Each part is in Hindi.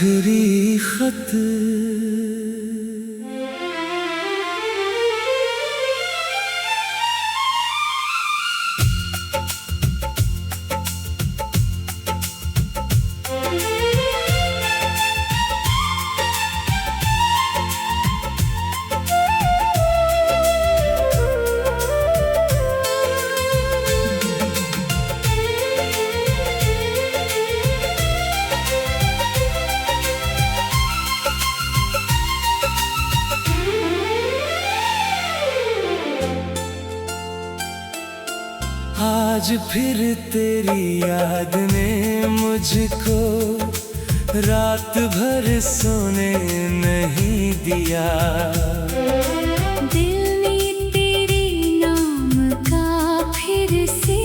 आखिरी खत। आज फिर तेरी याद ने मुझको रात भर सोने नहीं दिया। दिल ने तेरे नाम का फिर से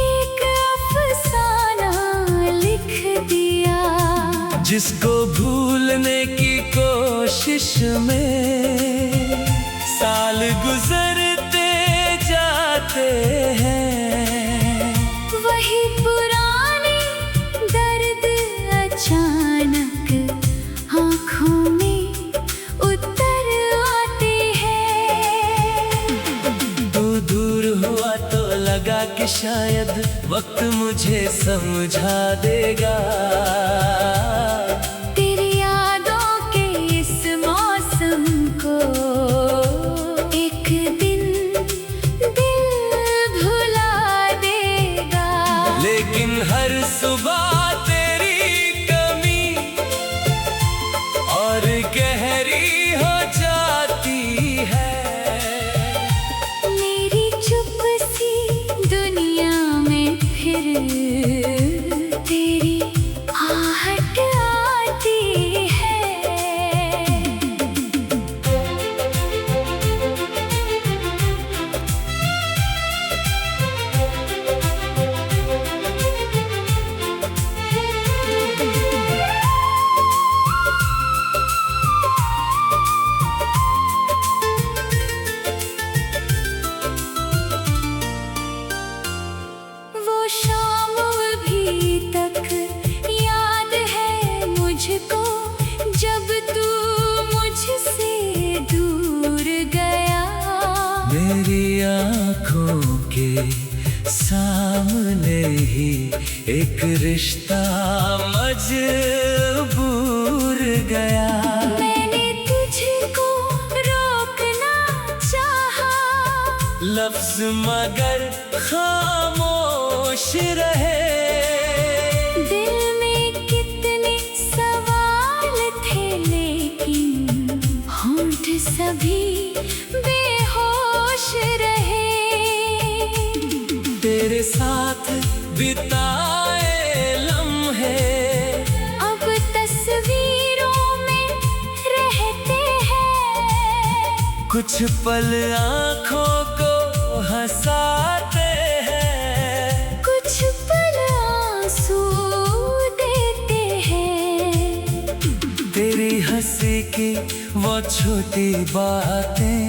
एक अफसाना लिख दिया। जिसको भूलने की कोशिश में साल गुजरते जाते हैं, वही पुराने दर्द अचानक आँखों में उतर आते हैं। तू दूर हुआ तो लगा कि शायद वक्त मुझे समझा देगा। तेरी यादों के इस मौसम को एक दिन दिल भुला देगा। लेकिन हर सुबह तेरी कमी और गहरी हो जाती है। मेरी चुप सी दुनिया में फिर तेरी आहट आती है। वो शाम अभी तक याद है मुझको, जब तू मुझसे दूर गया। मेरी आँखों के सामने ही एक रिश्ता मजबूर गया। मैंने तुझको रोकना चाहा, लफ्ज मगर खामोश रहे। दिल में कितने सवाल थे लेकिन होंठ सभी बेहोश रहे। तेरे साथ बिताए लम्हे अब तस्वीरों में रहते हैं। कुछ पल आँखों को हंसाते हैं, कुछ पल आंसू देते हैं। तेरी हंसी की वो छोटी बातें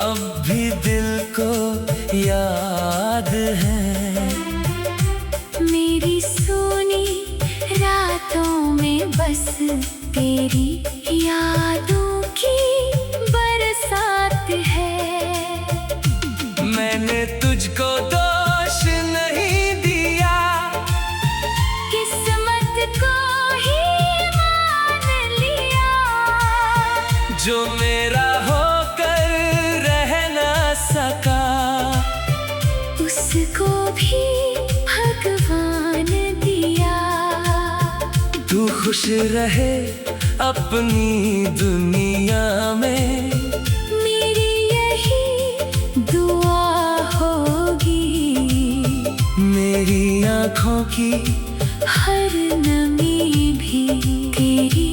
अब भी दिल को याद है। मेरी सोनी रातों में बस तेरी यादों की बरसात है। मैंने तुझको दोष नहीं दिया, किस्मत को ही मान लिया। जो मेरा होकर रह ना सका उसको भी भगवान दिया। तू खुश रहे अपनी दुनिया में, मेरी यही दुआ होगी। मेरी आँखों की हर नमी भी तेरी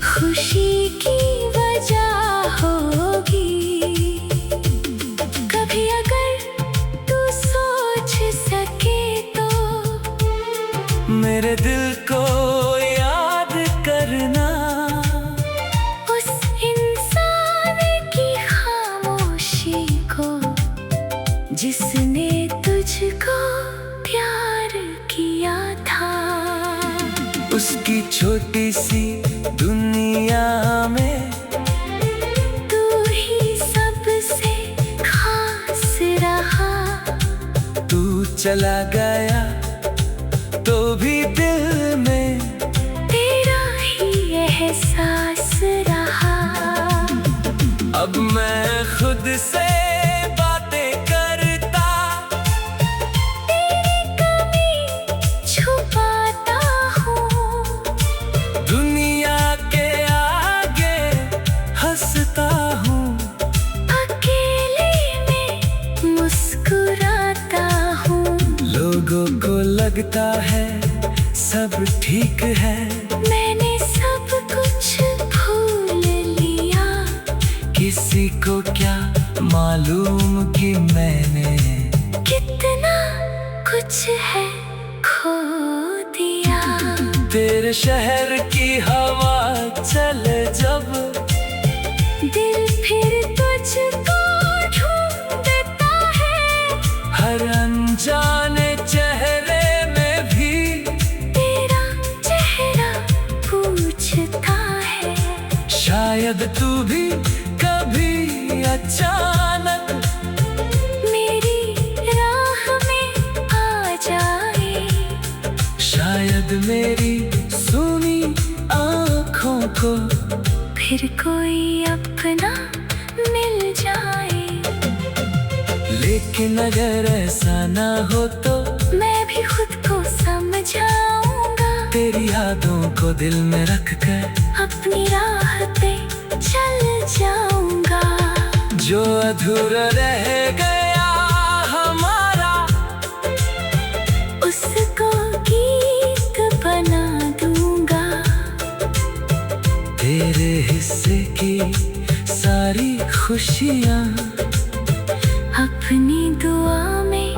खुशी की वजह होगी। कभी अगर तू सोच सके तो मेरे दिल को याद करना। उस इंसान की खामोशी को जिसने तुझको प्यार किया था। छोटी सी दुनिया में तू ही सबसे खास रहा। तू चला गया तो भी दिल में तेरा ही एहसास रहा। अब मैं खुद से बातें करता, तेरी कमी छुपाता हूँ। दुनिया के आगे हंसता हूँ, अकेले में मुस्कुराता हूँ। लोगों को लगता है सब ठीक है, मैंने सब कुछ भूल लिया। किसी को क्या मालूम कि मैंने कितना कुछ है खो दिया। तेरे शहर की हवा चले जब, दिल फिर तुझको ढूंढता है। हर अनजाने चेहरे में भी तेरा चेहरा पूछता है। शायद तू भी कभी अचानक मेरी राह में आ जाए। शायद मेरी सुनी आँखों को फिर कोई अपना मिल जाए। लेकिन अगर ऐसा ना हो तो मैं भी खुद को समझाऊंगा। तेरी यादों को दिल में रख कर अपनी राह पे चल जाऊंगा। जो अधूरा रह गया हमारा, उसको गीत बना दूंगा। तेरे हिस्से की सारी खुशियाँ अपनी दुआ में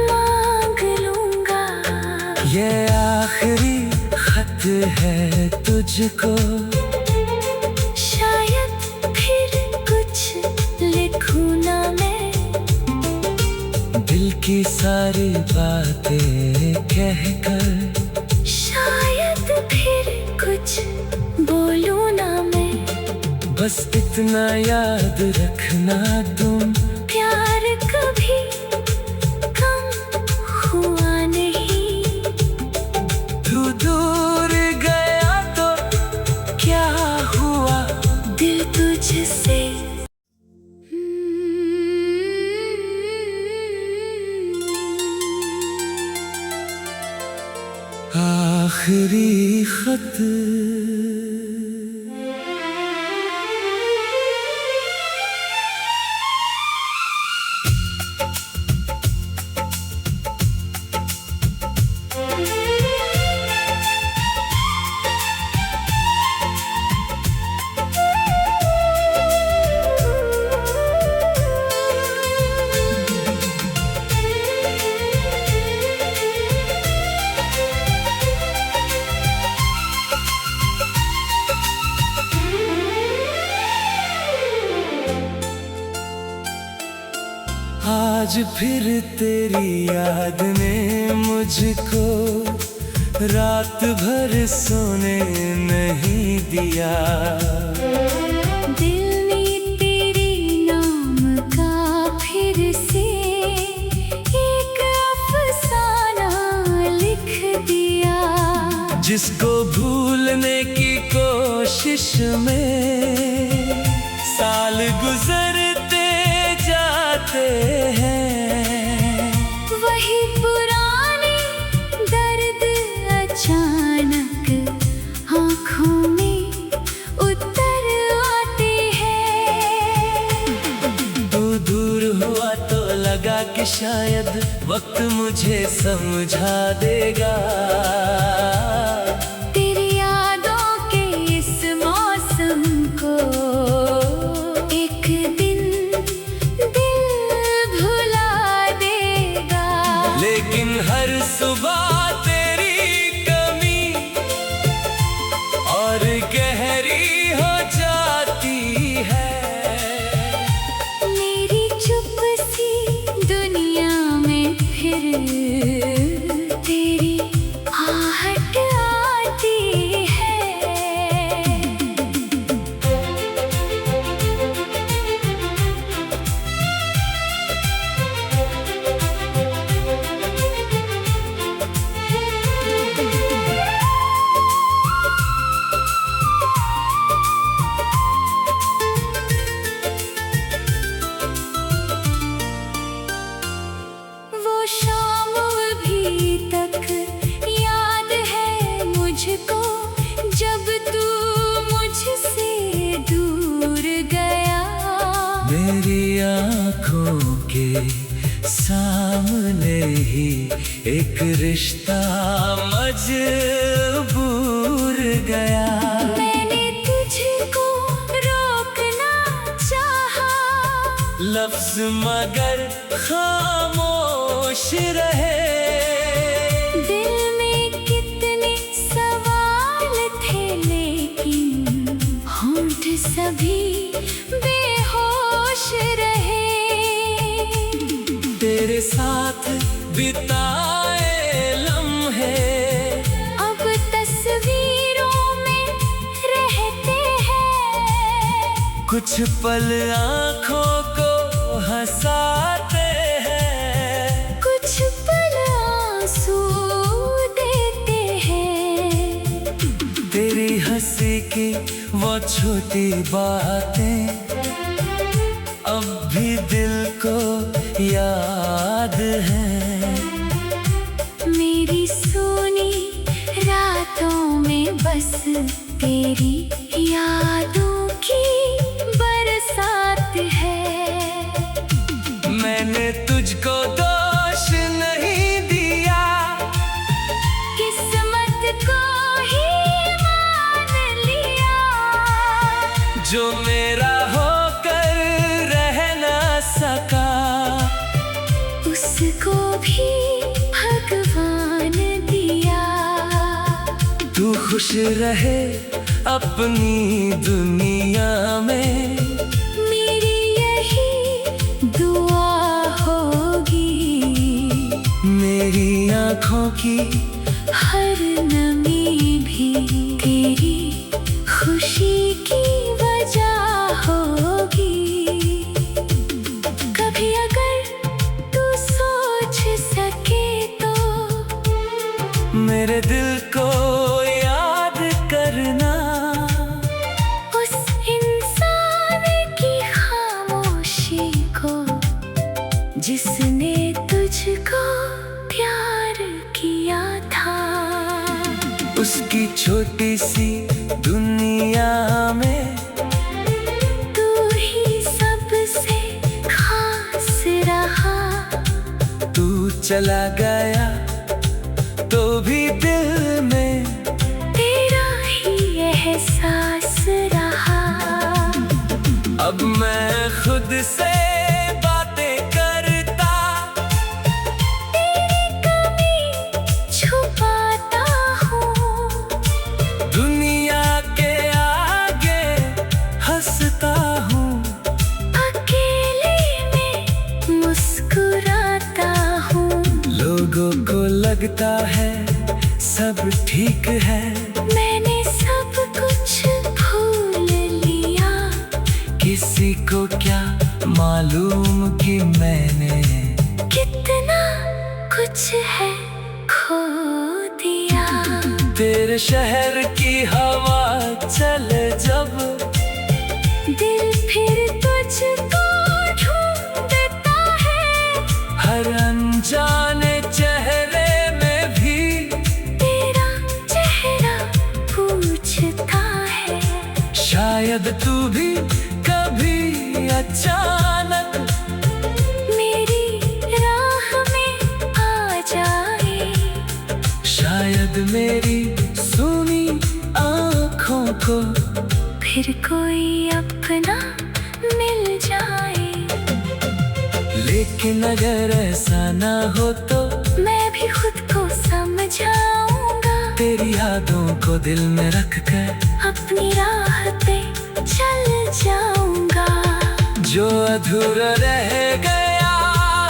मांग लूंगा। ये आखिरी खत है तुझको, शायद फिर कुछ लिखूं ना मैं। दिल की सारी बातें कहकर शायद फिर कुछ बोलूं ना मैं। बस इतना याद रखना तुम, प्यार कभी कम हुआ नहीं। तू दूर गया तो क्या हुआ, दिल तुझसे आखिरी खत। आज फिर तेरी याद ने मुझको रात भर सोने नहीं दिया। दिल ने तेरे नाम का फिर से एक अफसाना लिख दिया। जिसको भूलने की कोशिश में साल गुजरते जाते हैं, वही पुराने दर्द अचानक आँखों में उतर आते हैं। तू दूर हुआ तो लगा कि शायद वक्त मुझे समझा देगा। तेरी यादों के इस मौसम को एक दिन दिल भुला देगा। लेकिन हर सुबह तेरी कमी और गहरी हो जाती है। मेरी चुप सी दुनिया में फिर तेरी आहट आ मेरी आँखों के सामने ही एक रिश्ता मजबूर गया। मैंने तुझको रोकना चाहा, लफ्ज मगर खामोश रहे। दिल में कितने सवाल थे लेकिन होंठ सभी बेहोश रहे। तेरे साथ बिताए लम्हे अब तस्वीरों में रहते हैं, कुछ पल आँखों को हंसाते हैं, कुछ पल आंसू देते हैं। तेरी हंसी की वो छोटी बातें अब भी दिल को याद है। मेरी सोनी रातों में बस तेरी यादों की बरसात है। मैंने तुझको दोष नहीं दिया, किस्मत को ही मान लिया, जो मेरा होकर रह ना सका उसको भी भगवान दिया। तू खुश रहे अपनी दुनिया में, मेरी यही दुआ होगी। मेरी आँखों की हर नमी भी तेरी खुशी की वजह होगी। कभी अगर तू सोच सके तो मेरे दिल को याद करना, उस इंसान की खामोशी को जिसने तुझको प्यार किया था। उसकी छोटी सी दुनिया में तू ही सबसे खास रहा। तू चला गया तो भी दिल में तेरा ही एहसास रहा। अब मैं खुद से बातें करता, तेरी कमी छुपाता हूँ, दुनिया के आगे हंसता हूँ, अकेले में मुस्कुराता हूँ। लोगों को लगता है सब ठीक है, मैंने सब कुछ भूल लिया, किसी को क्या मालूम कि मैंने कितना कुछ है खो दिया। तेरे शहर की हवा चले जब, दिल फिर तुझको ढूंढता है, हर अनजाने चेहरे में भी तेरा चेहरा पूछता है। शायद तू भी कभी अचानक मेरी राह में आ जाए, शायद मेरी सुनी आँखों को फिर कोई अपना मिल जाए। लेकिन अगर ऐसा ना हो तो मैं भी खुद को समझाऊंगा, तेरी यादों को दिल में रख कर अपनी राह पे चल जाऊंगा। जो अधूरा रह गया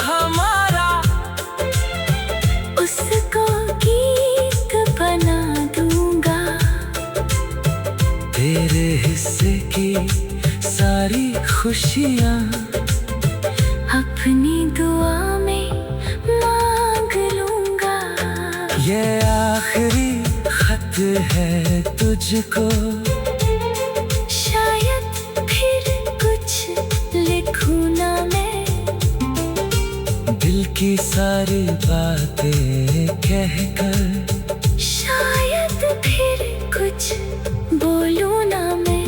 हमारा, उसको गीत बना दूंगा। तेरे हिस्से की सारी खुशियाँ अपनी दुआ में मांग लूंगा। ये आखिरी खत है तुझको, शायद फिर कुछ लिखूं ना मैं, दिल की सारी बातें कहकर शायद फिर कुछ बोलूं ना मैं।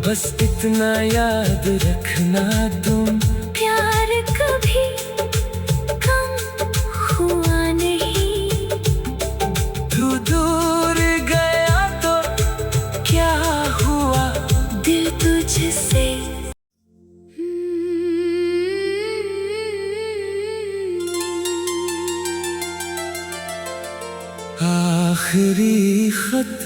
बस इतना याद रखना तुम, प्यार कभी कम हुआ नहीं। तू दूर गया तो क्या हुआ, दिल तुझसे आखिरी खत।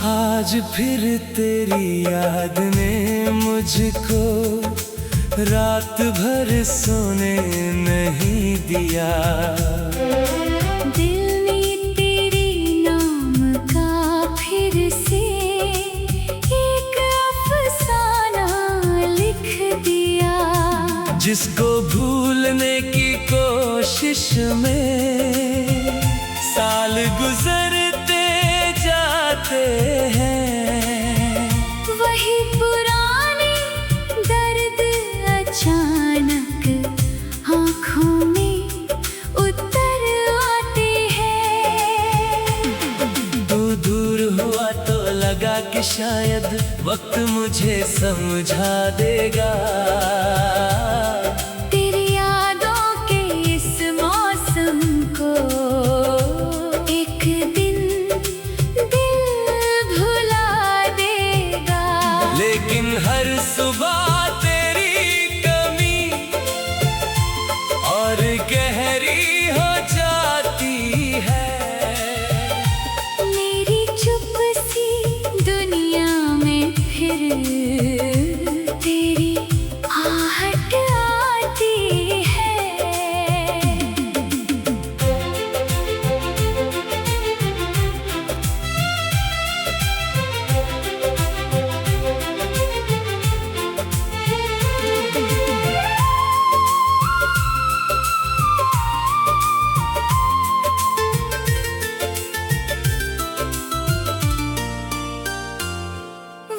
आज फिर तेरी याद ने मुझको रात भर सोने नहीं दिया। दिल ने तेरे नाम का फिर से एक अफसाना लिख दिया। जिसको भूलने की कोशिश में साल गुजरते जाते हैं, वही पुराने दर्द अचानक आँखों में उतर आते हैं। तू दूर हुआ तो लगा कि शायद वक्त मुझे समझा देगा। तेरी यादों के इस मौसम को एक दिन दिल भुला देगा। लेकिन हर सुबह तेरी कमी और गहरी हो जाती है। मेरी चुप सी दुनिया में फिर तेरी आहट आती है।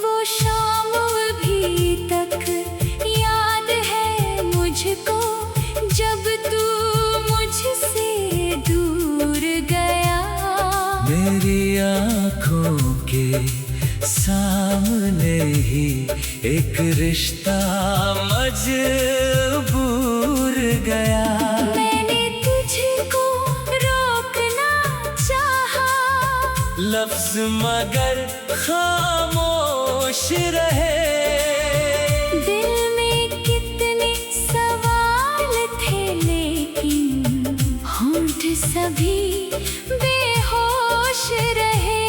वो शाम अभी तक याद है मुझको, जब तू मुझसे दूर गया। मेरी आँखों के सामने ही एक रिश्ता मजबूर गया। मैंने तुझको रोकना चाहा, लफ्ज मगर खामोश रहे। दिल में कितने सवाल थे लेकिन होंठ सभी बेहोश रहे।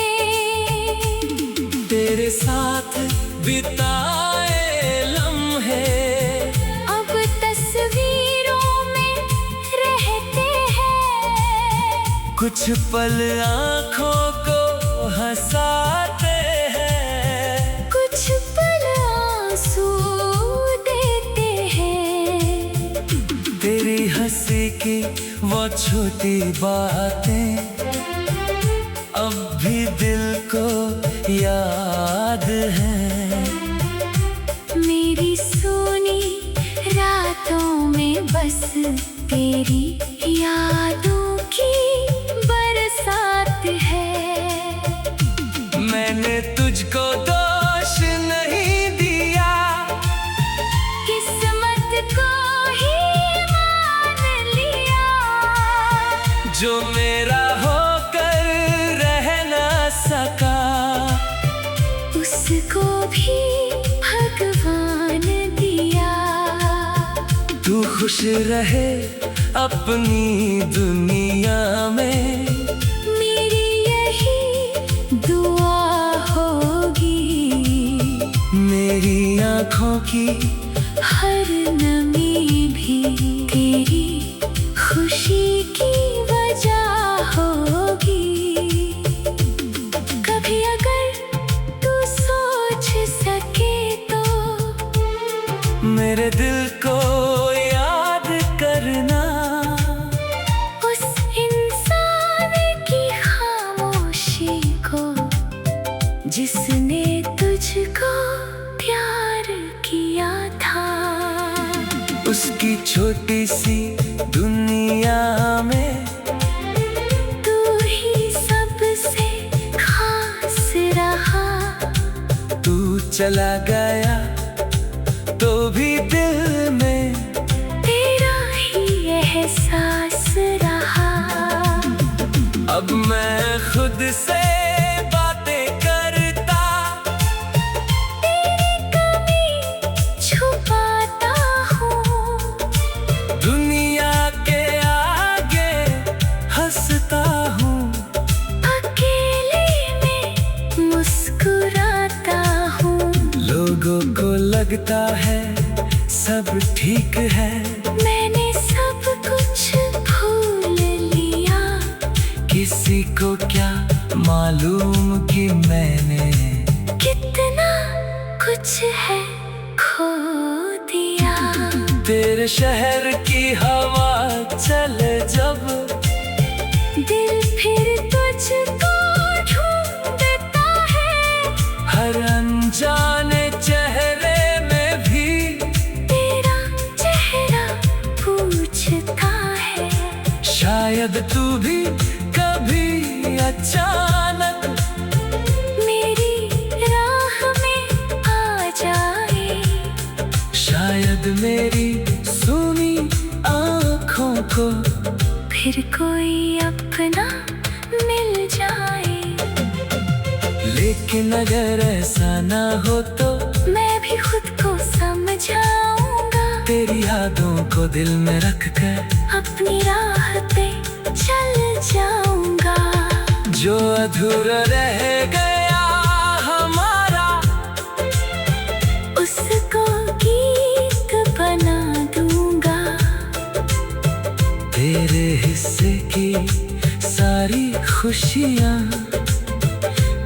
तेरे साथ बिताए लम्हे अब तस्वीरों में रहते हैं। कुछ पल आँखों को हंसाते हैं, कुछ पल आंसू देते हैं। तेरी हंसी की वो छोटी बातें अब भी दिल को याद है। मेरी सोनी रातों में बस तेरी यादों की बरसात है। मैंने तुझको दोष नहीं दिया, किस्मत को ही मान लिया। जो मेरा होकर रह ना सका, उसको भी भगवान दिया। तू खुश रहे अपनी दुनिया में, मेरी यही दुआ होगी। मेरी आँखों की हर नमी भी तेरी खुशी की वजह मेरे दिल को याद करना, उस इंसान की खामोशी को जिसने तुझको प्यार किया था। उसकी छोटी सी दुनिया में तू ही सबसे खास रहा। तू चला गया तो भी दिल में तेरा ही एहसास रहा। अब मैं खुद से बातें करता, तेरी कमी छुपाता हूँ। दुनिया के आगे हंसता हूँ। अकेले में मुस्कुराता हूँ। लोगों को लगता है सब ठीक है, मैंने सब कुछ भूल लिया। किसी को क्या मालूम कि मैंने कितना कुछ है खो दिया। तेरे शहर की हवा चले जब, दिल फिर तुझको ढूंढता है। हर अनजाने चेहरे में भी तेरा चेहरा पूछता है। शायद तू भी कभी अचानक मेरी राह में आ जाए। शायद मेरी सुनी आँखों को फिर कोई अपना मिल जाए। लेकिन अगर ऐसा ना हो तो मैं भी खुद को समझाऊंगा। तेरी यादों को दिल में रख कर अपनी राह पे चल जाऊंगा। जो अधूरा रह गया हमारा, उसको गीत बना दूंगा। तेरे हिस्से की सारी खुशियाँ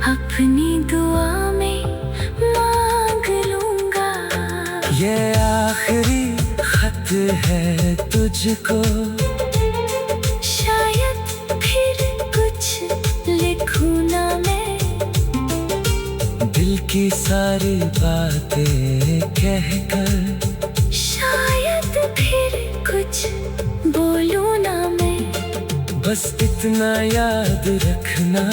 अपनी दुआ में मांग लूंगा। ये आखिरी खत है तुझको, शायद फिर कुछ लिखूं ना मैं। दिल की सारी बातें कहकर शायद फिर कुछ बोलूं ना मैं। बस इतना याद रखना,